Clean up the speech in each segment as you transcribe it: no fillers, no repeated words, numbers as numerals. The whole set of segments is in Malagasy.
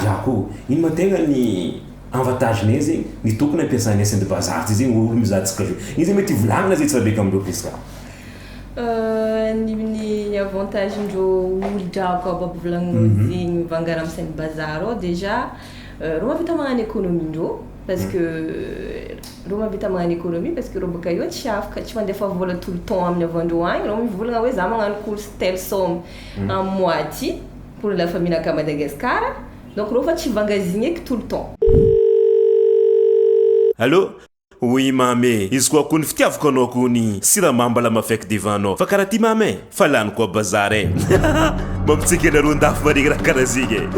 Jako iny mantegna ny avantagenay zegny ny tokony ampiasanay sainte bazar ty zegny olo mizahatsika jo iny zegny mety volagna zay tsara beka amindreo Priska. Ny avantage ndreo olo-drako aby volagninao zegny mivangara amin'ny sainte bazar ao déjà reo mahavita magnano économie ndreo parce que reo mahavita magnano économie parce que reo baka io tsy afaka tsy mandefa vola tout le temps amin'ny avandreo agny reo mivolagna hoe za magnano course telle somme en mois ty pour la famille à Madagascar donc reo fa tsy vangazigny eky tout le temps. Allô? Oui mamé, izy koa kony fitiavako anao kony siramamy mbala mafaiky devant anao fa karaha ty mamé fa lany koa bazar e mampitsika nareo andafo maregny raha karaha zigny e.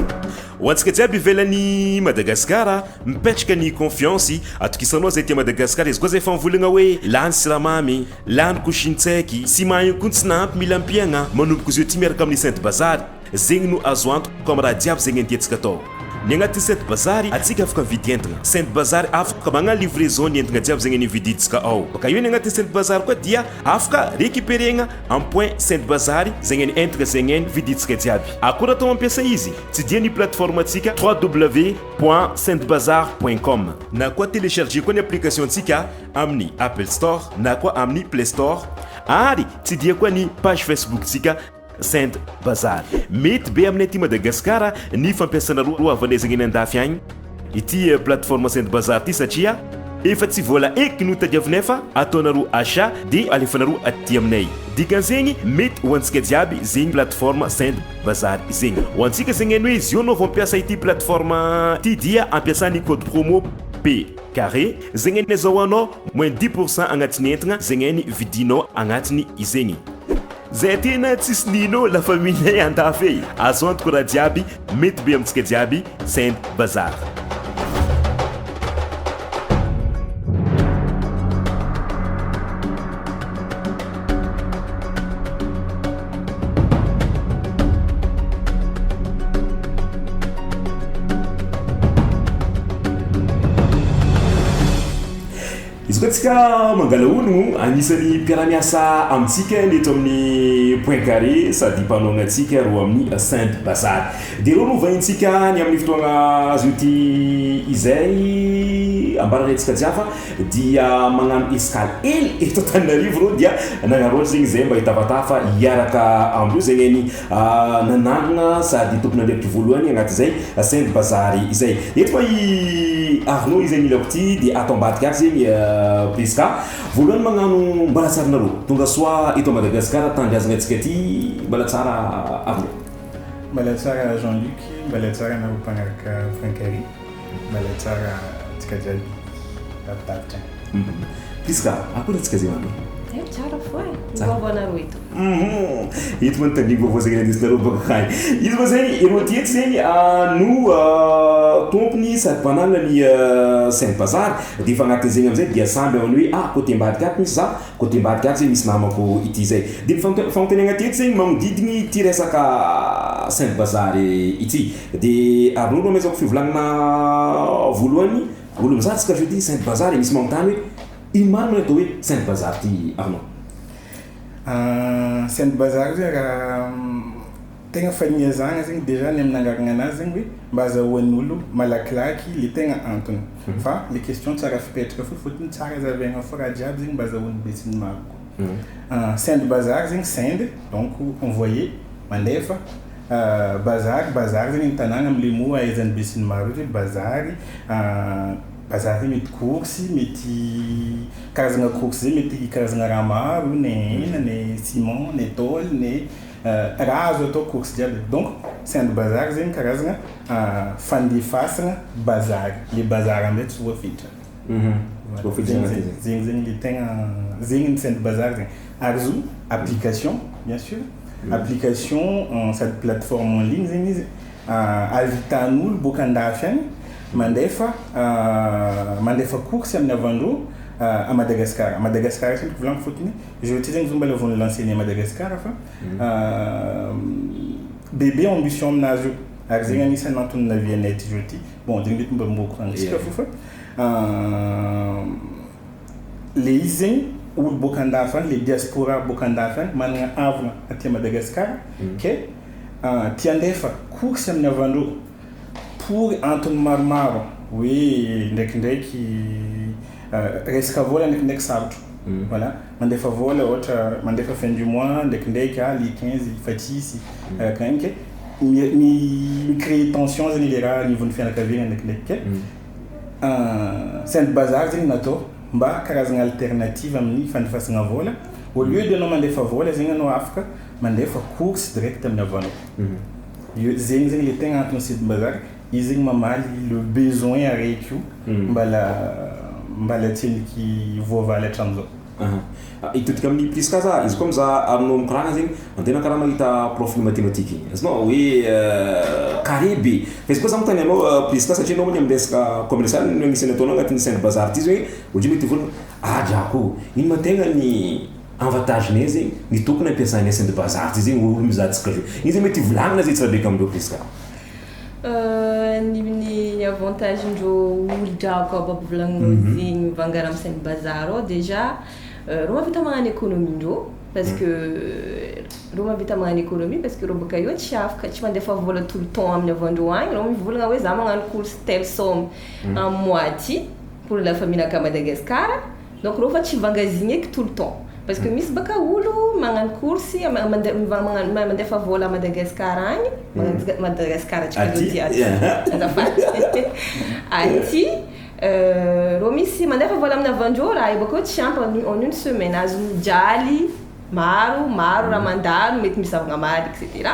Ho antsika jiaby ivelany Madagasikara mipetraka ny confiance atokisanao zay tia Madagasikara izy koa zay fa mivolagna hoe lany siramamy lany koshintsaiky sy mahay koa tsy nahampy mila ampiagna manomboka izy io ty miaraka amin'ny sainte bazar zegny no azo antoko amin'ny raha jiaby zegny antiantsika atao. Ny agnatin'ny sainte bazar atsika afaka mividy entagna sainte bazar afaka magnano livraison ny entagna jiaby zegny nividintsika ao baka io ny agnatin'ny sainte bazar koa dia afaka récupérena en point sainte bazar zegny ny entagna zegny vidintsika jiaby. Akory atao mampiasa izy tsy dia ny plateforme atsika www.saintebazar.com na koa télécharger koa ny application atsika amin'ny Apple Store na koa amin'ny Play Store ary tsy dia koa ny page Facebook tsika Sainte Bazar. Mety be aminay ty Madagasikara ny fampiasana roa avanay zegny andafy agny ity plateforme Sainte Bazar ty satria efa tsy vola eky no tadiavinay fa ataonareo achat de alefanareo aty aminay. Dikan'zegny mety ho antsika jiaby zegny plateforme Sainte Bazar zegny. Ho antsika zegny hoe izy io anao vao mampiasa ity plateforme ty dia ampiasany code promo P carré zegny nezao anao moins 10% agnatin'ny entagna zegny vidinao agnatiny izegny. Zay tena tsisy nino la famille andafy azo antoko raha jiaby mety be amintsika jiaby Sainte Bazar. Izy koa tsika mangala olo anisany mpiara-miasa amintsika neto amin'ny point carré sady mpanao antsika ro amin'ny Sainte Bazar. De reo no vahintsika ny amin'ny fotoagna azo ity izay ambaranatsika jiafa dia magnano escale ely eto Antananarivo reo dia nagnaroatra zegny zay mba hitavatafa hiaraka amindreo zegny ny nanangana sady tompon'andrefitra voalohany agnaty zay Sainte Bazar izay. Eto fa Arnaud izay milako ty de ato ambadika ary zegny Priska voalohany magnano mbala tsara nareo tonga soa eto Madagasikara tandrazagna atsika ty mbala tsara Arnaud. Mbala tsara Jean-Luc, mbala tsara nareo mpagnaraka Frankary, mbala tsara tsika jiaby tapitapitra. Priska akory atsika zay mamé? Tsara fo vaovao nareo eto. Eto manontany vaovao zegny anisy nareo baka kany. Izy moa zegny ereo tiety zegny no tompony sady mpanana ny Sainte Bazar de fa agnatin' zegny amizay dia samby amin'ny hoe côté ambadika ato misy za côté ambadika ato zegny misy namako ity zay. De fagnontaniagna tiety zegny magnodidigny ity resaka Sainte Bazar ity. De Arnaud no amezako fivolagnana voalohany olo mizahatsika jeudi Sainte Bazar misy magnontany hoe ino marina atao hoe Sainte Bazar ty Arnaud? Sainte Bazar zay raha tegna fanihazagna zegny déjà ny amin'ny angaragna anazy zegny hoe mba azahoan'ny olo malakilaky le tegna antony fa le question tsara fipetraka fo fôtony tsara zavaigna fo raha jiaby zegny mba azahoan'ny be sy ny maro. Sainte Bazar zegny sainte donc envoyé mandefa bazar zegny ny tanàgna am'le mots ahaizan'ny be sy ny maro hoe bazary bazar mety course mety karazagna course zay mety karazagna raha maro ne hena ne ciment ne tôle ne raha azo atao course jiaby. Donc Sainte Bazar zegny karazagna fandefasagna bazar le bazar amizay tsy voafitra. Zegny le tegna zegny ny Sainte Bazar zegny ary zo application bien sûr application sady plateforme en ligne zegny izy avitan'olo boka andafy agny mandefa course amin'ny avandreo à Madagascar. Madagascar c'est que fotini je te dis que vous allez lancer à Madagascar fa bébé ambition nazo arzeng anisa nantony na viennet joti bon dingit mba mboko antsika fofa le izeng olo boka andafany le diaspora boka andafany managna avana aty Madagascar ke ti andefa course amin'ny avandreo pour Anton Marmaro, oui, ndraikindraiky resaka vola ndraikindraiky sarotro. Voilà, mandefa vola ohatra mandefa fin du mois ndraikindraiky le 15 fatsisy kanike mi créer tension zany le raha nivon'ny fianakaviana ndraikindraiky Saint Bazar zany natao mba karazana alternative amin'ny fandefasana vola. Au lieu de anao mandefa vola zegny anao afaka mandefa course direct amin'ny avanao. Zegny zegny le tegna antony Saint Bazar, izy zegny mamaly le besoin araiky io mbala tseniky voavaly hatramin'izao. Itotika amin'ny pliska za izy koa mizaha aminao mikoragna zegny antena karaha mahita profil mathématique igny azonao hoe carré be fa izy koa za mitany anao pliska satria anao many amin'ny resaka commercial no anisany ataonao agnatin'ny Saint Bazar ty zegny ohatry mety volana drako ino mantegna ny avantage-ne zegny ny tokony ampiasainay Saint Bazar ty zegny olo mizahantsika zio iny zegny mety volagnina zay tsara beka amindreo pliska. Ny avantage ndreo olo-drako aby volagninao zegny mivangara amin'ny Saint Bazar ao déjà reo mahavita magnano économie ndreo parce que reo mahavita magnano économie parce que reo bôka eo tsy afaka tsy mandefa vola tout le temps amin'ny avandreo agny reo mivolagna hoe za magnano course telle somme en mois ty pour la famille naka Madagascar donc reo fa tsy vangazigny eky tout le temps parce que misy baka olo magnano course mandefa vola Madagascar agny Madagascar tsy kaloty aty reo misy mandefa vola amin'ny avandreo raha io baka tsy ampy en une semaine azo mijaly maro raha mandalo mety misavagna maro etc.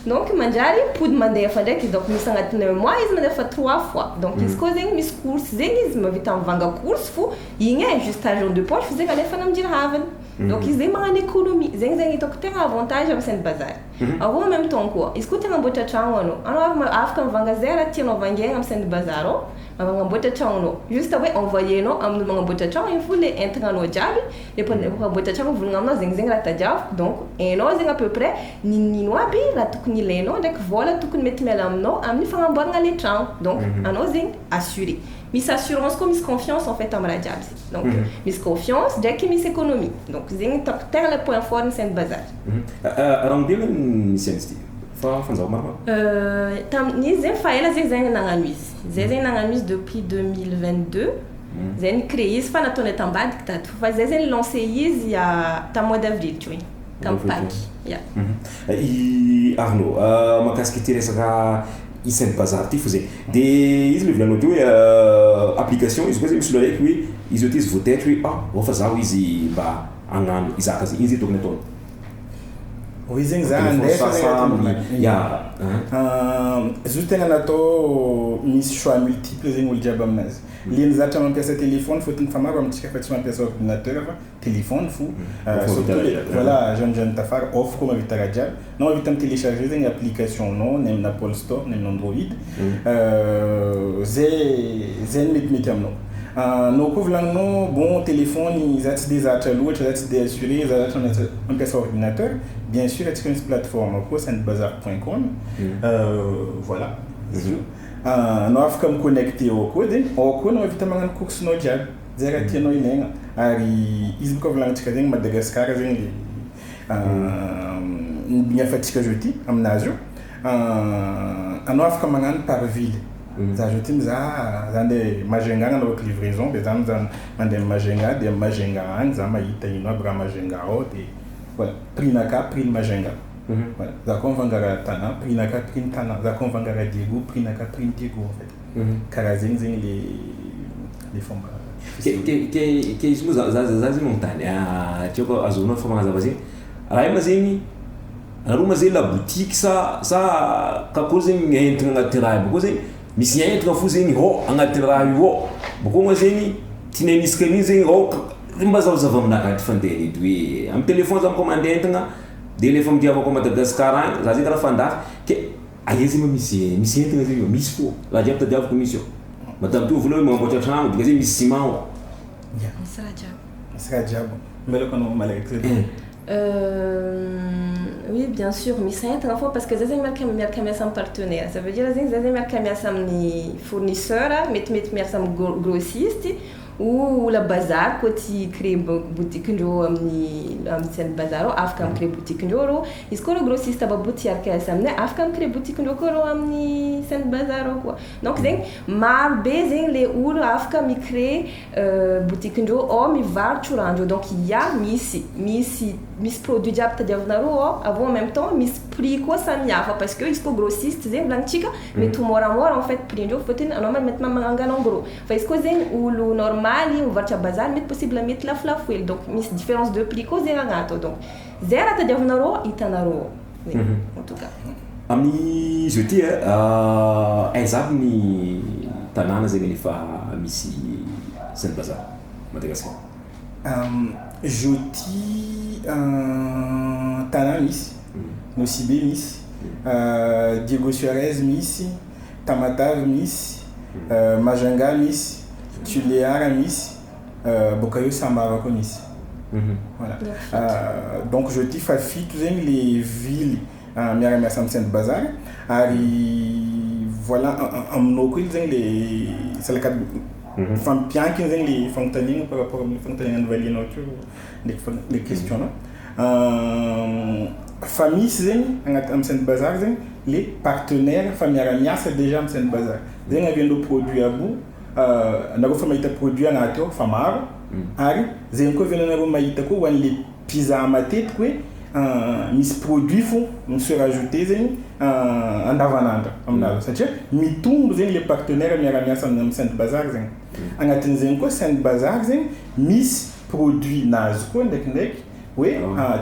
Donc manjary pody mandefa ndraiky donc misy agnatin'ny un mois izy mandefa 3 fois donc izy koa zegny misy course zegny izy mavita mivanga course fo igny juste argent de poche zegny alefana amin'ny havany. Donc izy zegny magnano économie zegny hitako tegna avantage amin'ny Saint Bazar. En même temps koa izy koa tegna amboatra tragno anao afaka mivanga zay raha tianao vangaina amin'ny Saint Bazar ao magnamboatra tragnonao juste hoe envoyenao amin'ny magnamboatra tragno iny fo le entagna jiaby le magnamboatra tragno volagna aminao zegny raha tadiaviko donc hainao zegny à peu près ninino aby raha tokony ilainao ndraiky vola tokony mety miala aminao amin'ny fagnamboarana le tragno donc anao zegny assuré. Misy assurance comme misy confiance en fait amin'ny raha jiaby donc misy confiance ndraiky misy économie donc zegny hitako tegna le point fort ny Saint Bazar. Raha mbela misy an'izy ty fa fanzao maromaro tamin'izy zegny fa ela zegny nagnano izy zay zegny nagnano izy depuis 2022 zay nicréé izy fa nataonay tambadiky tato fa zay zegny lancé izy ta mois d'avril ty hoe tam Pâques i Arnaud mahakasiky ty resaka i Saint Bazar ty fo zegny de izy le volanao ty hoe application izy koa zegny misy olo araiky hoe izy io ty izy voataiky hoe fa zaho izy mba agnano izaka zay iny zay tokony ataony. Oui zegny za andefa izy tegna natao misy choix multiple zegny olo jiaby aminazy leny zatra mampiasa téléphone fôtony fa maro amintsika fa tsy mampiasa ordinateur fa téléphone fo voilà jeune tafara offre koa mavita raha jiaby nao mavita mitélécharger zegny application nao na amin'ny Apple Store na amin'ny Android zay mety aminao. Nao koa volagninao bon téléphone za tsy de zatra loatra za tsy de assuré za zatra mampiasa ordinateur bien sûr atsika misy plateforme koa saintbazar.com voilà anao afaka miconnecté ao koa de ao koa nao vita magnano coursenao jiaby zay raha tianao ilaigna ary izy boka volagnintsika zegny Madagascar zegny le miafatsika jeudi aminazy io anao afaka magnano par ville. Za jeudi mizaha za ndeha Majunga anaovako livraison de za mandeha Majunga de Majunga agny za mahita ino aby raha Majunga ao de voilà prix-naka prix ny Majunga. Voilà za koa mivanga raha tana prix-naka prix ny tana za koa mivanga raha Diego prix-naka prix ny Diego en fait karaha zegny le fomba ke izy moa za zegny magnontany tiako azonao fa magnazava zegny raha io ma zegny nareo ma zegny la boutique sa kakory zegny entagna agnaty raha io koa zegny misy entagna fo zegny agnaty raha io ao boko ma zegny tinanisika an'iny zegny mba zavazava aminaka ty fandehany edy hoe amin'ny téléphone za mikommande entagna de lefa midiavako Madagascar agny za zegny karaha fandafy ke aia zegny misy entagna zegny misy fo raha jiaby tadiavako misy ao madame ty vola hoe magnamboatra tragno dika zegny misy ciment ao misy raha jiaby mbelako anao malaky oui, bien sûr, mais c'est intéressant parce que ça c'est miarka am partenaire. Ça veut dire que ça c'est miarka amin'ny fournisseur, met miarka am grossiste ou la bazar côté créer boutique ndo amni sen bazaro afkam créer boutique ndo iskolo grossiste ba boutique arka samne afkam créer boutique ndo ko amni sen bazaro quoi donc zeng mar bezeng le ou afkam mi créer boutique ndo o mi var churanjo donc il y a mis produit diap ta devnaro avant en même temps mis prix quoi ça miafa parce que isko grossiste zeng blanchica mais tout mora en fait prix ndo faut ten normal maintenant manga en gros fa isko zeng ou le normal on va au bazar mais possiblement la flafuel donc mis différence de prix cause gato donc zera ta devnaro itanaro oui en tout cas ami jeudi exemple ni tanana zengni fa misi sen bazar Madagascar jeudi tanana miss Nosibe miss Diego Suarez miss Tamatav miss Majanga miss Tuléara miss Bokayo Sambara miss voilà donc je dis fafi tous les villes Miarama Samsen Bazar ari voilà en nokul les c'est le cas femme bien qui les fonctionning par rapport aux fonctionning de valeur nature les questions famille c'est Samsen Bazar les partenaires famille Aramia c'est déjà Samsen Bazar zeng vient de produits à bout na ko fama ita produit na to famaro ari zenko vena na ko maita ko wan les pizza matet ko mis produit font se rajouter zen en davananda amna ça tient mitum zen les partenaires mi ramia Saint Bazar zen angatin zenko Saint Bazar zen mis produit nazko ndek oui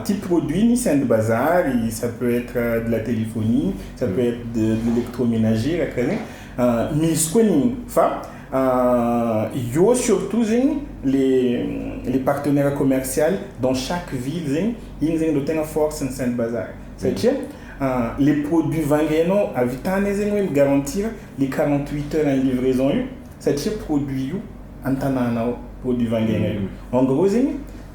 type produit ni Saint Bazar ça peut être de la téléphonie ça peut être de l'électroménager la mis ko ni fa yo surtout les partenaires commerciaux dans chaque ville ils ont une force en Saint Bazar c'est les produits vangeno à vitane ils garantir les 48 heures en livraison c'est produit en tanana produit vangeno en gros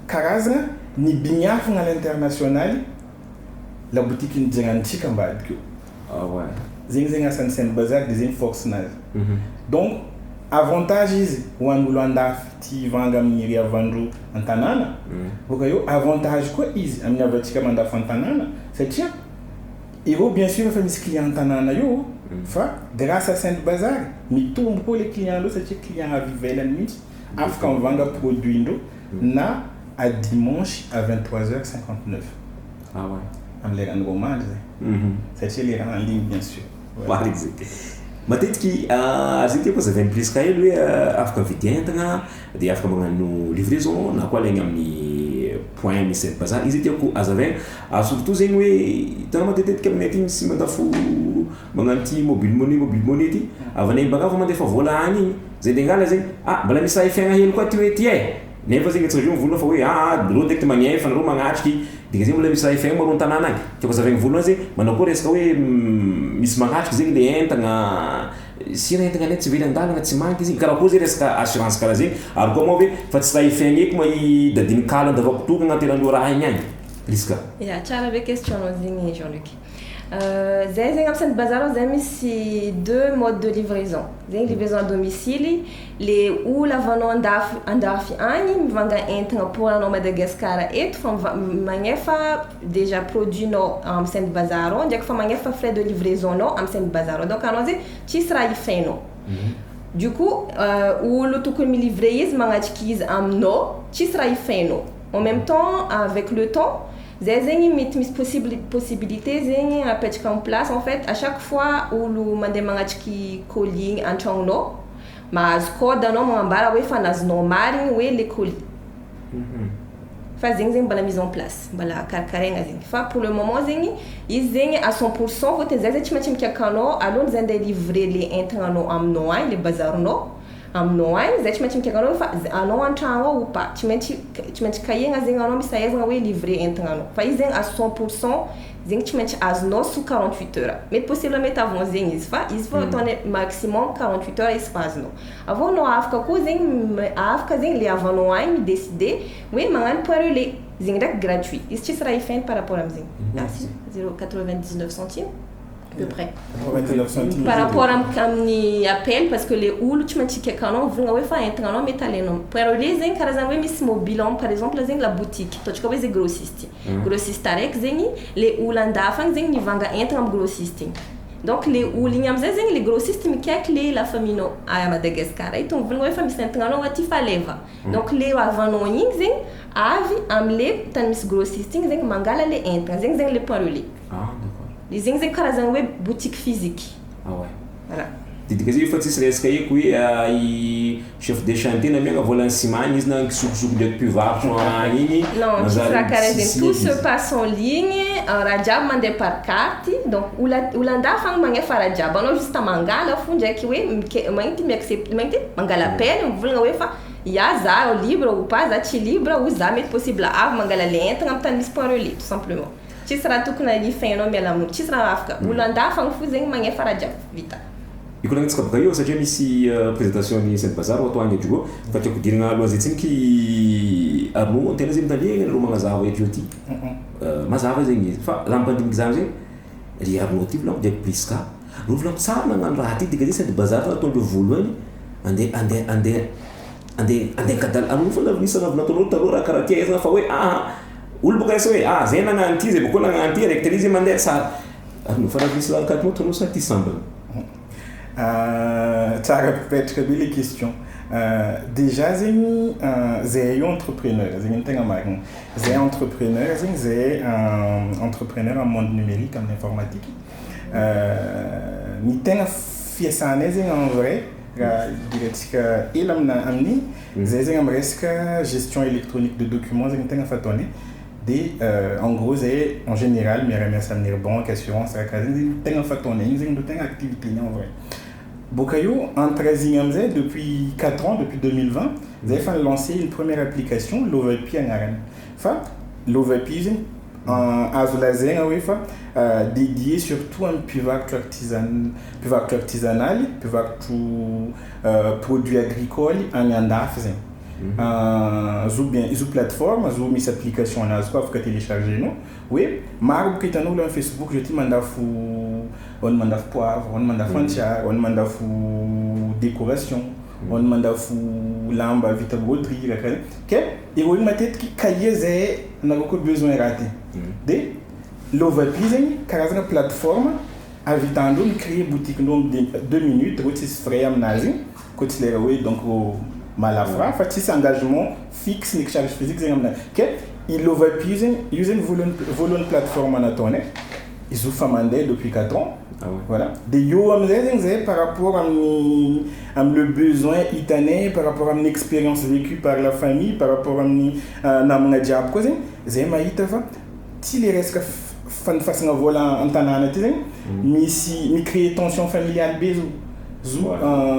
karaza ni binyaf à l'international la boutique une garantie comme bad ah ouais zing à Saint Bazar des forces donc avantages wanulanda ti vanga miri avandu antanana bokayo avantage quoi is amina vatika manda fantanana c'est tiens et vous bien sûr faire mes clients antanana yo fa grâce à Saint Bazar mi tombe pour les clients là c'est client à vivre la nuit afkan vanga produit ndo na à dimanche à 23h59 ah ouais am les rendre hommage c'est les rendre en ligne bien sûr voilà matetika azity koa zavay mipresika elo hoe afaka vidientagna dia afaka magnano livraison na koa alaigny amin'ny point misy Saint Bazar izy tiako azavaigna surtout zegny hoe tana matetetika aminay aty misy mandafo magnano ty mobile money ty avanay baka fa mandefa vola agny igny zay de ngala zegny mbola misy raha ifiagna hely koa ty hoe ty nefa zegny tsy reo mivolona fa hoe reo direct magnefa nareo magnatriky dika zegny mbola misy raha ifiagna maro tanàna agny tiako azavaigny voalohany zegny manao koa resaka hoe misy magnatriky zegny le entagna sira entagna le tsy vely andalagna tsy manky izy karaha koa zay resaka assurance karaha zegny ary koa moa hoe fa tsy raha ifiagna eky ma i dadiny kala andavako toka agnateran'io raha igny agny risque tsara be question zegny Jean-Luc zay zegny am Saint Bazar zay misy deux modes de livraison zegny livraison à domicile le olo avanao andafy agny mivanga entagna pour anao Madagascar eto fa magnefa déjà produit nao am Saint Bazar ndraiky fa magnefa frais de livraison nao am Saint Bazar donc anao zegny tsisy raha ifainao du coup olo tokony milivre izy magnatriky izy aminao tsisy raha ifainao en même temps avec le temps zay zegny mety misy possibilité zegny apetraka en place en fait à chaque fois olo mandeha magnatriky colis an-tragnonao mahazo code anao magnambara hoe fa nazonao marigny hoe le colis fa zegny mbola mise en place mbola karakaraigna zegny fa pour le moment zegny izy zegny à 100% fôtony zay tsy maintsy mikaka anao alôny zay andeha livrer le entagnanao aminao agny le bazaronao aminao agny zay tsy maintsy mikaka anao fa anao an-tragno ao ou pas tsy maintsy kahiagna zegny anao misaezagna hoe livrer entagnanao fa izy zegny à 100% zegny tsy maintsy azonao sous 48 heures mety possible mety avant zegny izy fa izy fa ataony maximum 48 heures izy fa azonao avô anao afaka koa zegny afaka zegny le avanao agny midécider hoe magnano point relais zegny ndraiky gratuit izy tsisy raha ifainy par rapport amizegny 0,99 centime à peu près. 99 centimes. Par rapport à mon appel, parce que les oulos, tu m'as dit que quand on veut faire un train, mais t'as les noms. Pour les gens, par exemple, mis mobile, par exemple, la boutique, tu vois, c'est grossiste. Grossiste avec les oulandafans, ils vendent un train grossiste. Donc les oulinham les grossistes me querem la famille à Madagascar então vão a famille central ou ati faleva donc les avant no zing avi amle tan mis grossistes zing mangala le entra zing le paroli d'accord les zing karazan web boutique physique ouais voilà Didi kasi fa tsisy resaka eko hoe I chef de chantier na mianga vola simany izy na kisokosoko ndraiky mpivarotra agny igny non tout se passe en ligne raha jiaby mandeha par carte donc olanda fagna magnefa raha jiaby anao juste mangala fo ndraiky hoe magnety miaccepte magnety mangala appel mivolagna hoe fa ia za libre ou pas za tsy libre ou za mety possible avy mangala le entagna amin'ny tany misy point relais tout simplement tsisy raha tokony alifainao miala aminy tsisy raha afaka olanda fagna fo zegny magnefa raha jiaby vita Ikonagnitsika baka io satria misy présentation ni Saint Bazar ato agny edro fa tiako dirigna aloha zay tsiniky Arnaud antena zay mitandregny ro magnazava eto ty mazava zegny izy fa raha mampandiniky zany zegny ry Arnaud ty volako diaky priska ro volako tsara nagnano raha ty dika zay Saint Bazar ataondreo voalohany andeha kadala Arnaud fa lavinisana avy nataonao taloha raha karaha ty aizana fa hoe olo baka resa hoe zay nagnano ty zay boko nagnano ty araiky tele izy mandeha tsara Arnaud fa lavinisy raha katinao tanao sa ty sambana tsara petraka be les questions déjà zegny zay entrepreneur zegny tegna marigny zay entrepreneur zegny zay entrepreneur en monde numérique en informatique ny tegna fiasanay zegny en vrai raha dirantsika ela amin'ny zay zegny amin'ny resaka gestion électronique de documents zegny tegna fataonay de en gros zay en général miara-miasa amin'ny banque assurance raha karaha zegny tegna fataonay igny zegny no tegna activité ny en vrai Bokayo, en 13 ans, depuis 4 ans, depuis 2020, vous avez lancé une première application, l'OVP en Aran. Enfin, l'OVP, dédié surtout à un pivot artisanal, produits agricoles en Yandaf. Ils ont plateforme, ils ont mis cette application en Azure pour télécharger. Oui, Marc qui est en Facebook, je te demande on demande poivre, on demande fanchar, on demande décoration, on demande lamba, vita broderie, ok? Et vous mettez qui cahier zé, on a beaucoup besoin raté. De l'overprising, car c'est une plateforme, invitant nous créer boutique donc 2 minutes, c'est frais à nazi, côté les donc malafra, en fait c'est engagement fixe, les charges physiques, ok? Il l'overprising, using volume plateforme en attendant. Ils ont fait depuis 4 ans. Voilà. De yo par rapport à le besoin italien, par rapport à une expérience vécue par la famille, par rapport à mon job quoi c'est maïta fa si les restes fan façon vola en tanana mais si mi créer tension familiale bezo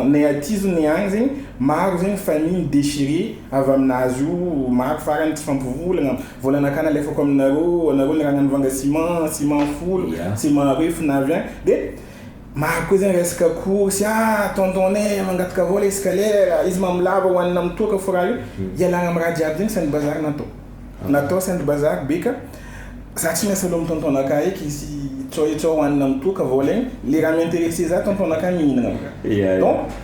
néatizo néanzing marzen famille déchirée avant nazu mar faran fam pour vola na kana lefo comme naro nrangan vanga ciment full ciment ref na vient de ma cousin reste court si tonton né mangat ka vola escalaire ismam lava wan nam to ka forayo yala ngam radiab sen bazar nato sen bazar bika satina salom tonton nakai ki si cho wan nam to ka vola les ram intéressés za tonton nakai ni donc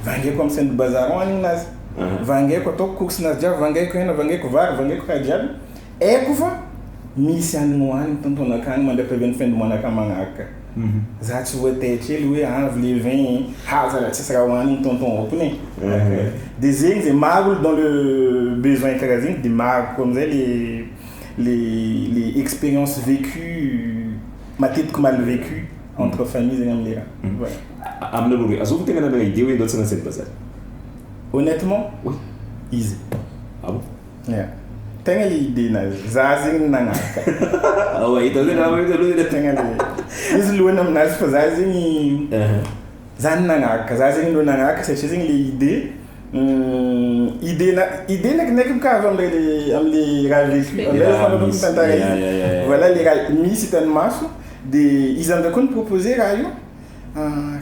vangue comme sen bazar on nas vangue ko to course nas ja vangue ko na vangue ko var vangue ko radiab e ko fa misi an wan tonton nakai manda pe ben fin de mona kamanga za tu vois tete lui les vins ça sera wan tonton opné des et marble dans le besoin écrasing des marques comme ça les expériences vécues ma tête comme mal vécue entre familles et amis voilà amna lori azofu tenga na idée oui dans cette base honnêtement oui easy ah bon yeah tenga l'idée na zazing nanga ah ouais então na mais do tenga is luonam nas fazazing zan nanga kazazing do nanga c'est chasing l'idée idée nek ka avant les rêves voilà les mis c'est un match des ils ont de quoi proposer rayo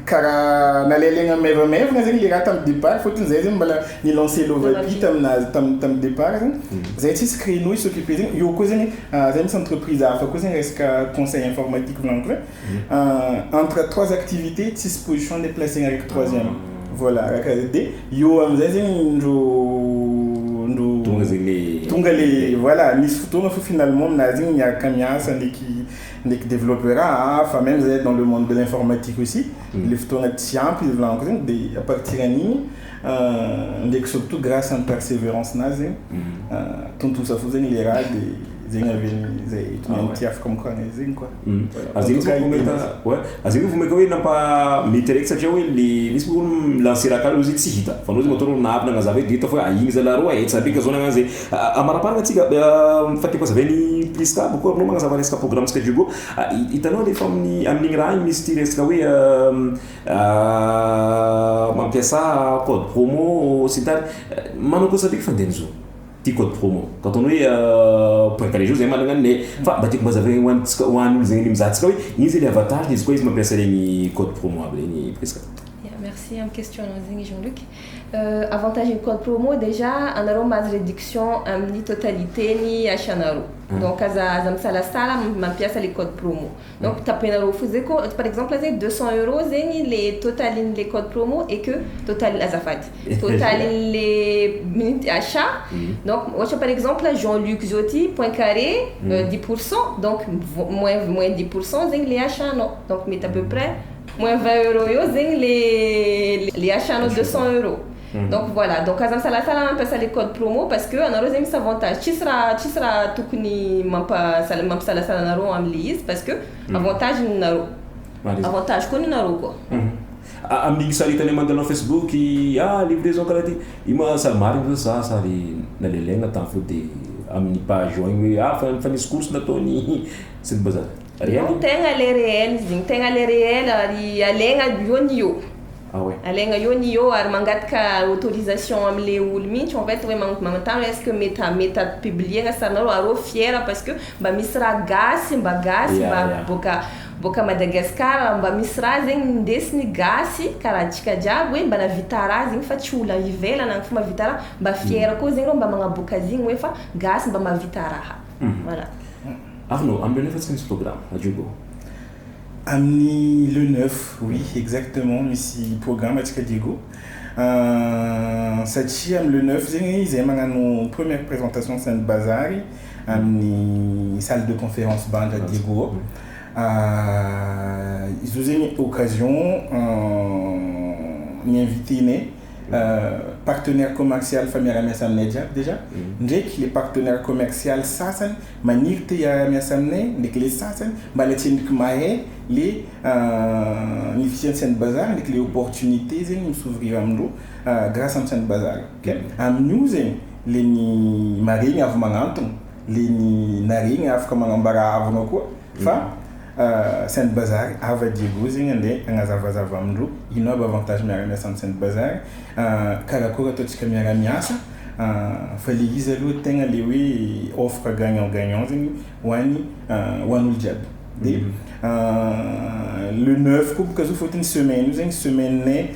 kara nalelenga meva zany le raha tam départ fotony zay zany mbala ni lancer lovely tam départ zany zay tsisy créneau s'occuper zany io koa zany zay misy entreprise hafa koa zany resaka conseil informatique volagniko entre 3 activités tsisy position déplacé avec troisième voilà raka de io amizay zany tonga le voilà nisy fotoagna fo finalement nazigny miaraka miasa ndraiky développeur hafa même vous êtes dans le monde de l'informatique aussi le fotoagna tsy ampy izy volagniko zany de à partir an'igny ndraiky surtout grâce à une persévérance nazy zegny tontosa fo zegny le raha de zegny avy zay tonga afaka comme quoi zegny quoi azegny azegny vomeka hoe nampa mety raiky satria hoe le misy olo milancer raha karaha izy tsy hita fa anao zegny matoro navina agnazava hoe de hita fa igny zala roa tsabika zao nagnano zay amaraparagna atsika faty pozavany plus ka beaucoup anao magnazava resaka programme tsika Diego hitanao lefa amin'igny raha igny misy ty resaka hoe mampiasa code promo sy tary manao koa sabika fandehany zao ty code promo quand on est point carré zay managna ne fa batiko mazava hoantsika hoan'olo zegny mizahatsika hoe iny zay le avantage izy koa izy mampiasa regny code promo aby regny presque. Merci am question Jean-Luc. Avantage du code promo déjà anareo mahazo réduction amin'ny totalité ni achanareo. Donc aza misalasala mampiasa le code promo. Donc tapenareo fozay ko par exemple azay 200 € zegny le totalin le code promo et que total azafady. Totalin le minutes achat. Donc par exemple Jean-Luc Zoti point carré 10% donc moins 10% zegny les achats non. Donc mais à peu près moins 20 € yo zegny les achats no 200 €. Donc voilà, donc azam salasala mampiasa le code promo parce que anareo zegny misy avantage tsisy raha tokony mampisalasala anareo am'le izy parce que avantage ninareo avantage koa ninareo koa amin'igny saritany mandalanao Facebook livraison karaha ty ima sary marigny zao za sary nalelaigna tan fo de amin'ny page igny hoe fa nisy course nataony sy ny bazary réel tegna le réel zegny tegna le réel ary alaigna io ny io alaigna io ny io ary mangataka autorisation am'le olo mihitsy en fait hoe magnotany est-ce que meta publier sarinareo arô fiera parce que mba misy raha gasy mba boka Madagascar mba misy raha zegny ndesiny gasy karaha antsika jiaby hoe mba navita raha zegny fa tsy olo ivelana agny fa mavita raha mba fiera koa zegny reo mba magnaboaka zegny hoe fa gasy mba mavita raha voilà. Arnaud, en 9, est-ce que c'est ce programme à Diogo le 9, oui, exactement, ici programme à Diego. Le 9, c'est ma première présentation c'est un bazar, une salle de conférence bande à Diego. Ils ont eu l'occasion d'inviter partenaire commercial famille Ramessa Media déjà ndek les partenaires commercial sasan manirte ya Ramessa ndek les sasan balatin kumae les efficience and bazar ndek les opportunités zeng s'ouvrir amdo grâce à cette bazar OK am news les ni marine av manganton les ni narine af comme ngambara avno ko fa Saint Bazar ava Diego zingande angazavazava mndru inoba avantage miara Saint Bazar karakora totsika miara miasa fali izy aloha tegna le hoe offre gagnant zigny hoany hoan'olo jiaby de le 9 ko boka zo fotiny semaine zigny semaine ne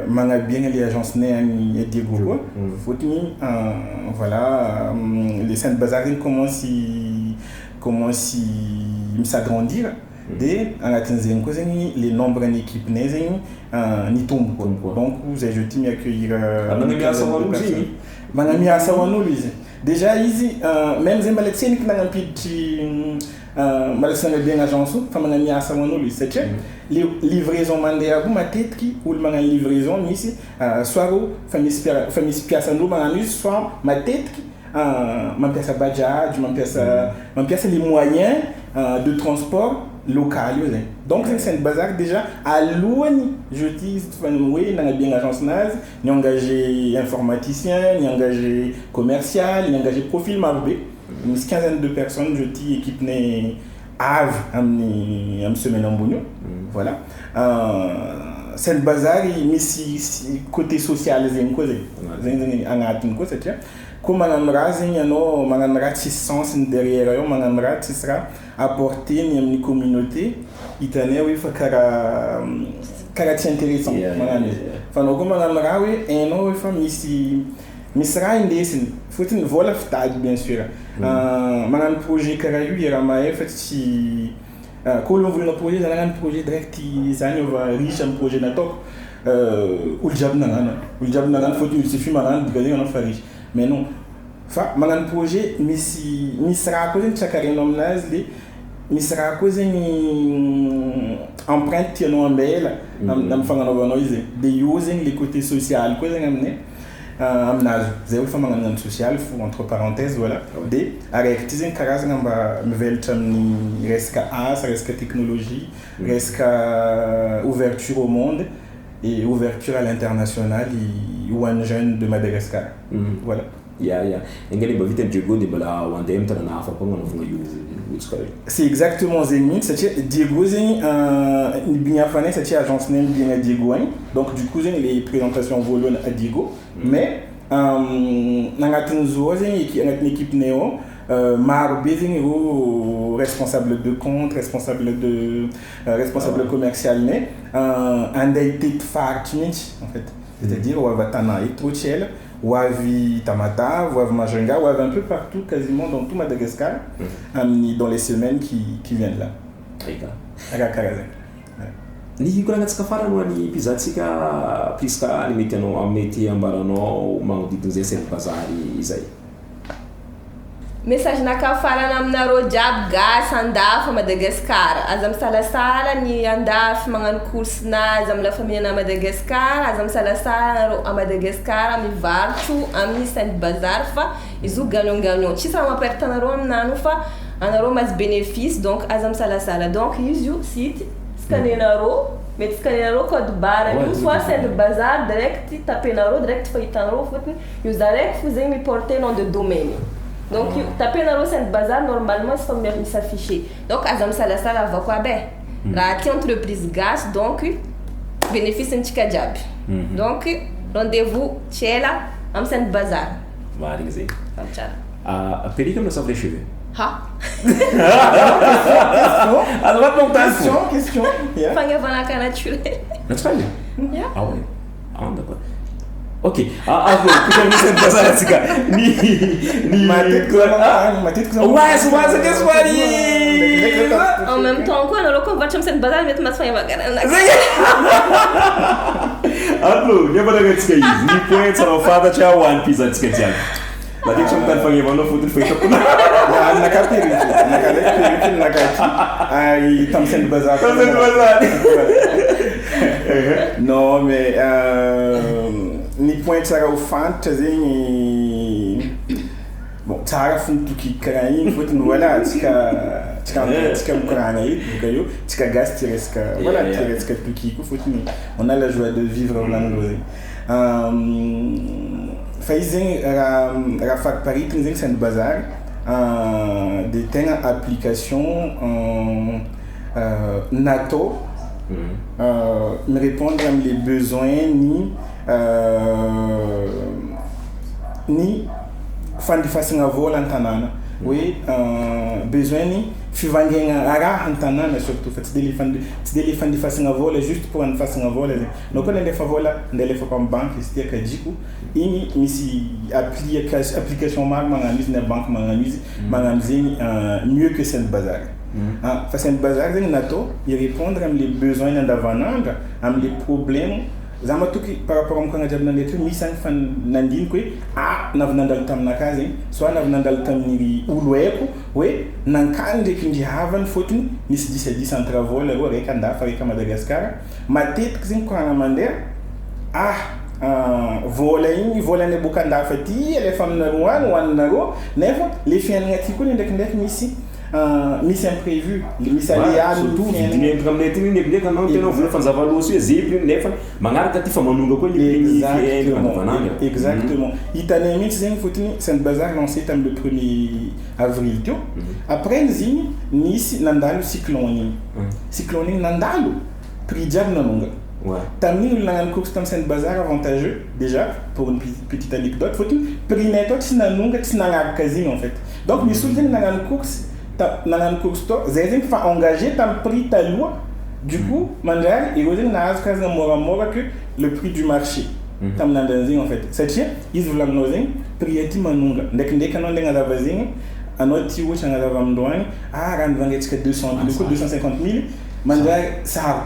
magnabiagna le agence ne agny Diego koa fotiny voilà les Saint Bazar commence à s'agrandir de anatin zegny ko zegny les nombres en équipe ne zegny ni tombo donc vous avez jeté mi accueillir manamiasa wan'olo izy déjà izy même zegny mbala tsy niky nagnampiditry mbala sy nagnabiagna agence fa manamiasa wan'olo izy satria livraison mandeha aby matetiky olo magnano livraison misy soit ro fa misy piasan'olo magnano izy soit matetiky mampiasa bajaj mampiasa les moyens de transport local donc c'est un bazar déjà à l'ouani je dis oui on a bien agence naz ni engagé informaticien ni engagé commercial ni engagé profil marbé une quinzaine de personnes je dis équipe né ave am semaine en bonio voilà Saint Bazar misy côté social zegny koa zegny agnatiny koa satria koa magnano raha zegny anao magnano raha tsisy sens derrière eo magnano raha tsisy raha apporteny amin'ny communauté hitanay hoe fa karaha tsy intéressant magnano izy fa anao koa magnano raha hoe hainao efa misy raha indesiny fotony vola fitady bien sûr magnano projet karaha io raha mahay fa tsy koa olo volana projet zany nagnano projet direct zany ova riche amin'ny projet nataoko olo jiaby nagnano fotony il suffit magnano dika zegny anao fa riche mais non fa magnano projet misy raha koa zegny tsy akarenao aminazy le misy raha koa zegny empreinte tianao ambela amin'ny fagnanaovanao izy de io zegny le côté social koa zegny aminay aminazy zay hoe fa magnano social fo entre parenthèses voilà de araiky ty zegny karazagna mba mivelatra amin'ny resaka asa resaka technologie resaka ouverture au monde et ouverture à l'international ho an'ny jeune de Madagascar voilà engany mba vitany Diego de mbola hoandeha amin'ny tanàna hafa koa gnanaovagna io otsika hoe c'est exactement zegny mihitsy satria Diego zegny nibigny hafanay satria agence nay nibigna Diego agny donc du coup zegny les présentations voalohany à Diego mais nagnatin'ny zao zegny agnatin'ny équipe-nay ao maro be zegny ireo responsable de compte responsable commercial nay andeha hitety faritry mihitsy en fait c'est-à-dire ho avy Tana eto tsy ela ho avy Tamatave ho avy Majunga ho avy un peu partout quasiment dans tout Madagascar dans les semaines qui viennent là raha karaha zegny ny korangatsika farany ho an'ny mpizahatsika priska ny mety ambaranao magnodidiny zay Saint Bazar izay message nakafarana aminareo jiaby gasy andafy Madagascar aza misalasala ny andafy magnano coursinazy amin'ny la famille na Madagascar aza misalasala anareo a Madagascar mivarotro amin'ny Saint Bazar fa izy io gagnant tsisy raha mampirate anareo aminany fa anareo mahazo bénéfice donc aza misalasala donc izy io site scanenareo mety scanenareo code barre io soit Saint Bazar direct tapenareo direct fa hitanareo fotony io direct fo zegny miporter nom de domaine donc tapenareo Saint Bazar normalement c'est pas s'afficher donc aza misalasala avako abe raha ty entreprise gasy donc bénéfice antsika jiaby donc rendez-vous tsela amin'ny Saint Bazar marigny zegny tsara perika amina save les cheveux alors question fagnavanaka naturel naturel ah ouais d'accord ok kuja Saint Bazar atsika ni ouais souvent c'est des soirées en même temps quoi anareo koa mivarotry amin'ny Saint Bazar mety mahazo fagnavagana allo niamanagatsika izy ny point tsara fantatry ho an'ny mpizahatsika jiaby matetika somtany fagnavanao fotony fahitako nakaperiky tamin'ny Saint Bazar non mais ny point tsara ho fantatra zegny bon tsara fony tokiky karaha igny fotony voilà tsika mikoragna eto boka io tsika gasy ty resaka voilà ty resaka tokiky fotony on a la joie de vivre volagnin'reo zegny fa izy zegny raha fariparitiny zegny Saint Bazar de tegna application natao me répondre am'les besoins ni fandifasagna vola an-tanàna hoe besoin ny fivangegna raha an-tanàna surtout fa tsy de le fandifasagna vola juste pour andifasagna vola zegny no koa nandefa vola andeha lefako amin'ny banque izy ty akajiko igny misy application maro magnano izy na banque magnano izy magnano zegny mieux que Saint Bazar fa Saint Bazar zegny natao irépondre am'les besoins andavanandra am'les problèmes za matoky par rapport amin'ny kagna jiaby nandeha teo misy agny fa nandiniko hoe navy nandalo taminaka zegny soit navy nandalo tamin'ny olo haiko hoe nankany ndraiky indrihavany fotony misy 10 entre vola roa raiky andafa raiky a Madagascar matetiky zegny koragna mandeha vola igny volany boka andafa ty alefa aminareo agny hoaninareo nefa le fiainagna ty koa ndraikindraiky misy imprévu misy aléa surtout vidiny entiko aminay ty ndraikindraiky anao tena vola fanjavalosy hoe zepy nefa magnaraka ty fa manonga koa exactement hitanay mihitsy zegny fotony Saint Bazar lancé tamin'ny le 1er avril teo après izy igny nisy nandalo cyclone igny nandalo prix jiaby nanonga Ouais. Tamni nous l'avons course tam sen bazar avantageux déjà pour une petite anecdote. Faut une prix net tu n'as nunca tu n'as quasi en fait. Donc nous soutenons dans la course to zezing fa engagé tam prix ta loi. Du coup, mandal et vous n'a as quasi mora que le prix du marché. Tam nan danzing en fait. C'est-à-dire ils veulent nous prix eti manunga. Ndek non denga da vazing anot ti wo changa da vamdoani ran vanget que 200 000 coûte 250 000 mandal ça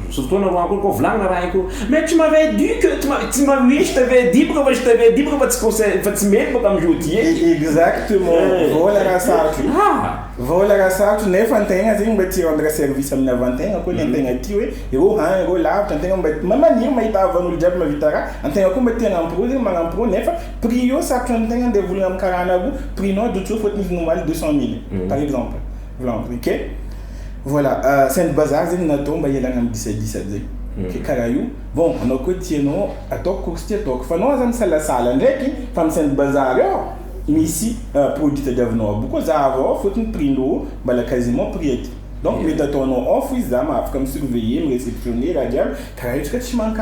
surtout on a encore vlang raiko mais tu m'avais dit que tu m'as oui je t'avais dit pourquoi je t'avais dit pourquoi tu conseilles tu mets pas comme joutier exactement voilà la sartu voilà la sartu ne fantenga zing beti rendre service amna vantenga ko nentenga tiwe yo ha yo la tantenga bet mama ni mai ta vanu jab ma vitara antenga ko beti ngam pro zing mangam pro nefa prio sa tantenga de voulum karana bu prino du tout faut normal 200 000 par exemple voilà ok. Voilà, c'est un bazar, c'est une tombe, il y a 17 que carayou. Bon, on a côté non, à toi courtier toi. Enfin non, ça me la salle, ndeki, femme c'est un bazar. Mais ici, produit de devenir beaucoup d'avoir, faut une prix d'eau, bah quasiment prié. Donc mais dans ton offre, ils ont comme surveiller, me réceptionner, la diable, carayou que tu manques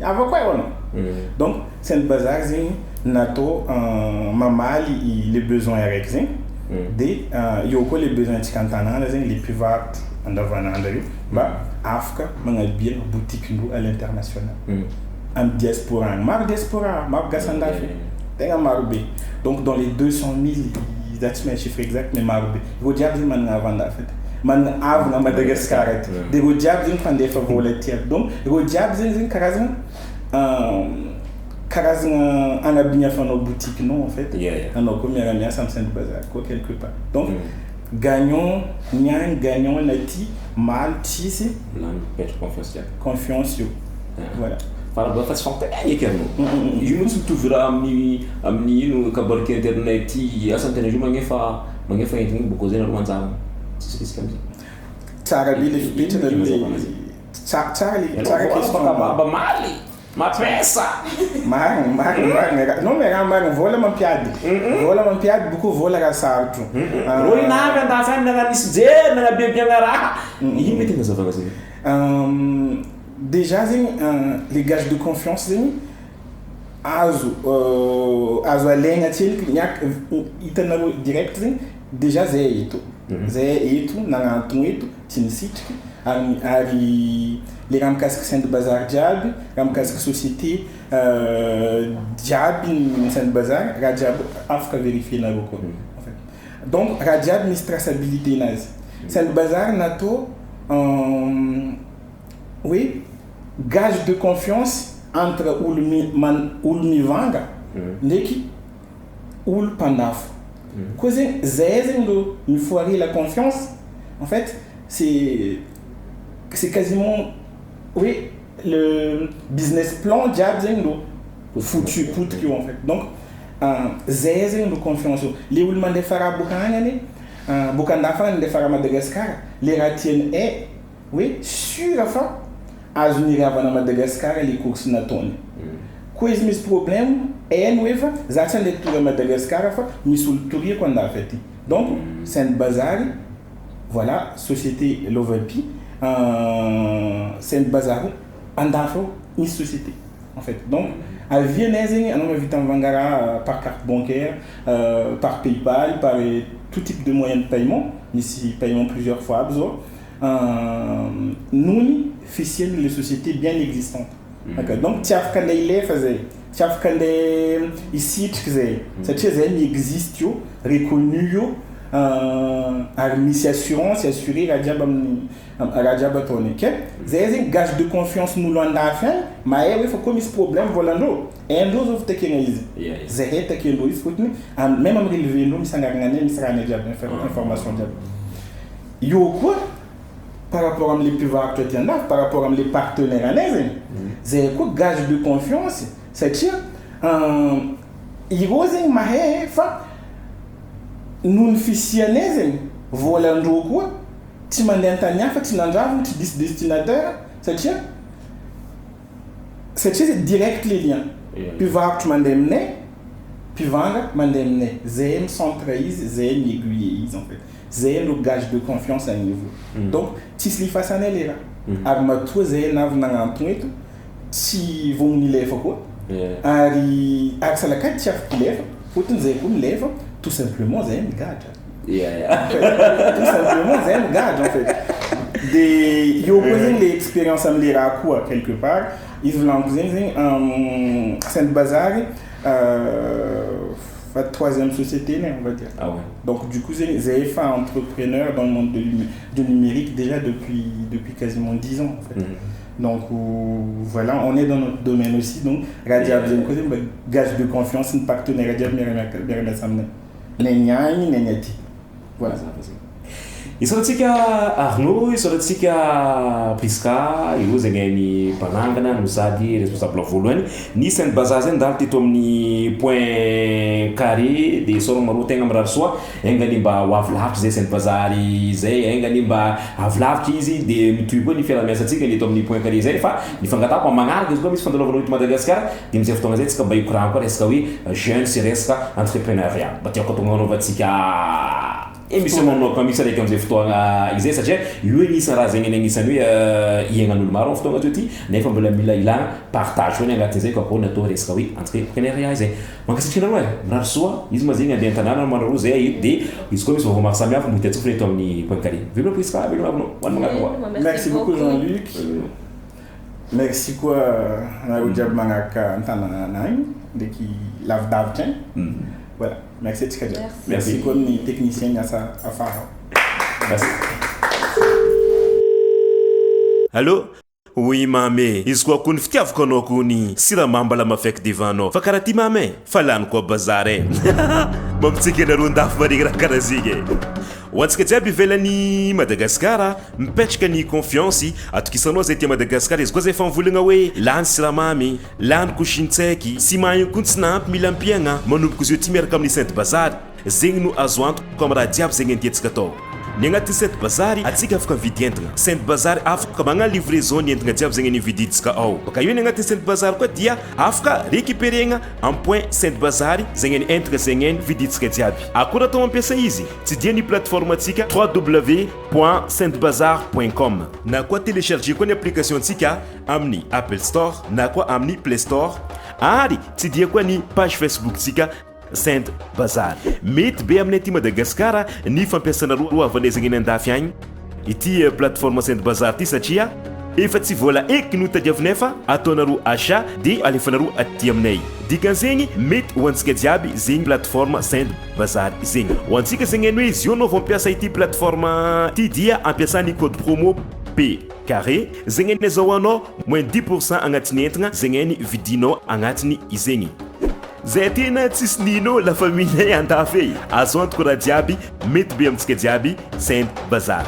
avant quoi non. Donc c'est un bazar, c'est nato, mamal, les besoins avec yoko les besoins de cantana les pivots en avant Afrique bien boutique à l'international en diaspora mar gasanda tenga marbe donc dans les 200 000 that's my chiffre exact mais marbe go diable man avant fait man avant Madagascar de go diable une fande favorite donc go diable une carazon on a bien fait nos boutiques non en fait on a commis à la Samsung bazar quoi quelque part donc gagnons nati mal tissé confiance voilà para ba fas fonte ay kenno yumu su tuvira amni no kabarke internet yi asante juma ngefa yentin buko zena rwanza c'est comme ça tsara bile bitte de tsara question ba mali ma peça não me vola man piad buku vola ga sartu roi na ga da fa na nis je na be ngara yimbe tinga sa fa déjà les gages de confiance azu alenga til nyak itana direct déjà zeito na tuito tinsite ari les ramkasques saint bazar diab ramkasques société diab saint bazar radiab afka vérifier na roko en fait donc radiab mis traçabilité naz saint bazar nato oui gage de confiance entre ulmi vanga neki ul pandaf cause zezendo il faut avoir la confiance en fait c'est quasiment oui le business plan diabzendo foutu poutre en fait donc zezendo confiance les ulman de fara bukangane bukanda fara de fara Madagascar les ratien est oui sur la fin à unir avant Madagascar les courses na tone quais mis problème é noiva zaten de tour Madagascar fa misul tourir quando a fait donc c'est un bazar voilà société Lovapi c'est un bazar andafo une société en fait donc à Viennesing on va vite en vangara par carte bancaire par PayPal par tout type de moyens de paiement ici paiement plusieurs fois besoin nous officiels les sociétés bien existantes d'accord donc tiaf kan les faisait tiaf kan ici tu faisais cette chose elle existe yo reconnu yo assurance assurer la diab tonne ok c'est gage de confiance nous l'on a fait mais il faut comme ce problème volando et nous of technologie c'est technologie faut même am relever nous sanga ngane mi sanga diab information diab yo quoi par rapport à les pivots actuels par rapport à les partenaires c'est quoi gage de confiance c'est sûr il osent mahe fa nous fissionner volando quoi tu m'entends fa tu n'enjaves tu dis destinataire c'est sûr c'est direct les liens pivot tu m'endemne pivanga m'endemne zem centralise zem aiguille en fait c'est le gage de confiance à un niveau donc tu se face à elle là ary matoa zay navy nagnantogna eto tsy vognony lefa koa ary salakady tsy afaka ilefa fotony zay koa milefa tout simplement zay migadra tout simplement zay migadra en fait de eo koa zegny le expérience am'le raha koa quelque part izy volaniko zegny Saint-Bazary fa troisième société on va dire. Ah ouais. Donc du coup j'ai fait entrepreneur dans le monde du numérique déjà depuis quasiment 10 ans en fait. Donc voilà, on est dans notre domaine aussi, donc Radiab gage de confiance, un partenaire Radiab voilà. Isarantsika Arnaud, isarantsika Priska, io zegny ny mpanangana no sady responsable voalohany ny Saint-Bazary zany ndalo teto amin'ny point carré de sorogna maro tegna mirary soa engany mba ho avilavitra zay Saint-Bazary zay engany mba avilavitra izy de mitohy koa ny fiaramiasantsika ny eto amin'ny point carré zay fa ny fangatako magnaraka izy koa misy fandalaovana eto Madagasikara de amizay fotoagna zay tsika mba hikoragna koa resaka hoe jeune sy resaka entrepreneuriat mba tiako atao anaovantsika émission monao ko misy raiky amizay fotoagna izay satria io anisany raha zegny anisany hoe iaignan'olo maro amin'ny fotoagna toy ty nefa mbola mila ilagna partage hoe agnatin'izay ko akao natao resaka hoe entrepreneuriat zay mankasitrina aloha mirary soa izy ma zegny andeha an-tanàna manaro zay de izy koa misy vaovao maro samihafa mody atsofony eto amin'ny point carré velona Priska velona aminao hoany magnaraka koa merci beaucoup Jean-Luc merci koa anareo jiaby magnaraka an-tanàna anagny ndraiky lavidavitra voilà, merci. Merci comme les techniciens à faire. Merci. Allô? Oui mamé, izy koa kony fitiavako anao kony siramamy mbala mafaiky divanao fa karaha ty mamé fa lany koa bazary mampitsika anareo andafy marigny raha karaha zigny ho antsika jiaby ivelany Madagasikara mipetraka ny confiance atokisanao zay tia Madagasikara izy koa zay famvolagna hoe lany siramamy lany koshintsaiky sy mahigny koa tsy nahampy mila ampiagna manomboka izy io ty miaraka amin'ny Saint-Bazary zegny no azo antoko am raha jiaby zegny antiantsika atao ny agnatin'ny Saint-Bazary atsika afaka mividy entagna Saint-Bazary afaka magnano livraison ny entagna jiaby zegny nividitsika ao baka io ny agnatin'ny Saint-Bazary koa dia afaka récupérena en point Saint-Bazary zegny ny entagna zegny viditsika jiaby akora atao mampiasa izy tsy dia ny plateforme atsika www.saintbazar.com na koa télécharger koa ny application tsika amin'ny Apple Store na koa amin'ny Play Store ary tsy dia koa ny page Facebook tsika Saint-Bazary mety be aminay ty Madagasikara ny fampiasanareo avanay zegny eny andafy agny ity plateforme Saint-Bazary ty satria efa tsy vola eky no tadiavinay fa ataonareo achat de alefanareo aty aminay dikan'zegny mety ho antsika jiaby zegny plateforme Saint-Bazary zegny ho antsika zegny hoe izy io anao vao mampiasa ity plateforme ty dia ampiasany code promo P carré zegny ny azahoanao moins 10% agnatin'ny entagna zegny ny vidinao agnatiny izegny zay tena tsisy nino la famille andafy azo antoko raha jiaby mety be amintsika jiaby Saint-Bazary